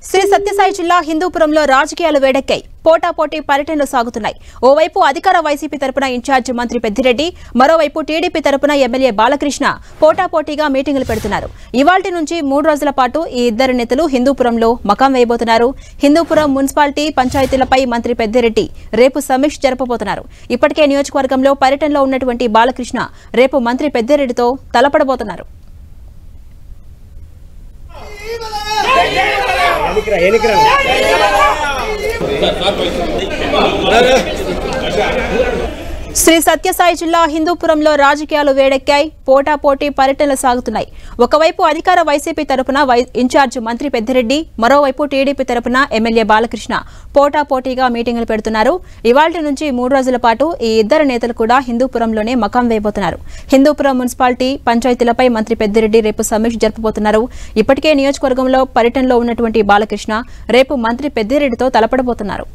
శ్రీ సత్యసాయి జిల్లా హిందూపురంలో రాజకీయాలు వేడెక్కాయి. పోటాపోటీ పర్యటనలు సాగుతున్నాయి. ఓవైపు అధికార వైసీపీ తరపున ఇన్ఛార్జ్ మంత్రి పెద్దిరెడ్డి, మరోవైపు టీడీపీ తరపున ఎమ్మెల్యే బాలకృష్ణ పోటాపోటీగా మీటింగులు పెడుతున్నారు. ఇవాల్టి నుంచి 3 రోజుల పాటు ఈ ఇద్దరు నేతలు హిందూపురంలో మకాం వేయబోతున్నారు. హిందూపురం మున్సిపాలిటీ పంచాయతీలపై మంత్రి పెద్దిరెడ్డి రేపు సమీక్ష జరపబోతున్నారు. ఇప్పటికే నియోజకవర్గంలో పర్యటనలో ఉన్నటువంటి బాలకృష్ణ రేపు మంత్రి పెద్దిరెడ్డితో తలపడబోతున్నారు. శ్రీ సత్యసాయి జిల్లా హిందూపురంలో రాజకీయాలు వేడెక్కాయి. పోటాపోటీ పర్యటనలు సాగుతున్నాయి. ఒకవైపు అధికార వైసీపీ తరపున ఇన్ఛార్జ్ మంత్రి పెద్దిరెడ్డి, మరోవైపు టీడీపీ తరపున ఎమ్మెల్యే బాలకృష్ణ పోటాపోటీగా మీటింగులు పెడుతున్నారు. ఇవాల్టి నుంచి 3 రోజుల పాటు ఈ ఇద్దరు నేతలు కూడా హిందూపురంలోనే మకాం వేయబోతున్నారు. హిందూపురం మున్సిపాలిటీ పంచాయతీలపై మంత్రి పెద్దిరెడ్డి రేపు సమీక్ష జరపబోతున్నారు. ఇప్పటికే నియోజకవర్గంలో పర్యటనలో ఉన్నటువంటి బాలకృష్ణ రేపు మంత్రి పెద్దిరెడ్డితో తలపడబోతున్నారు.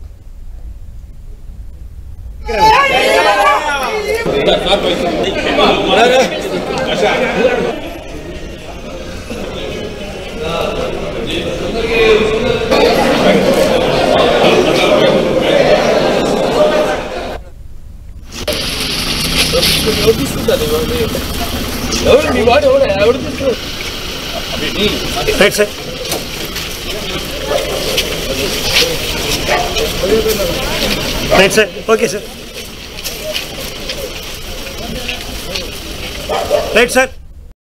Right, sir. Okay, sir. Right, sir.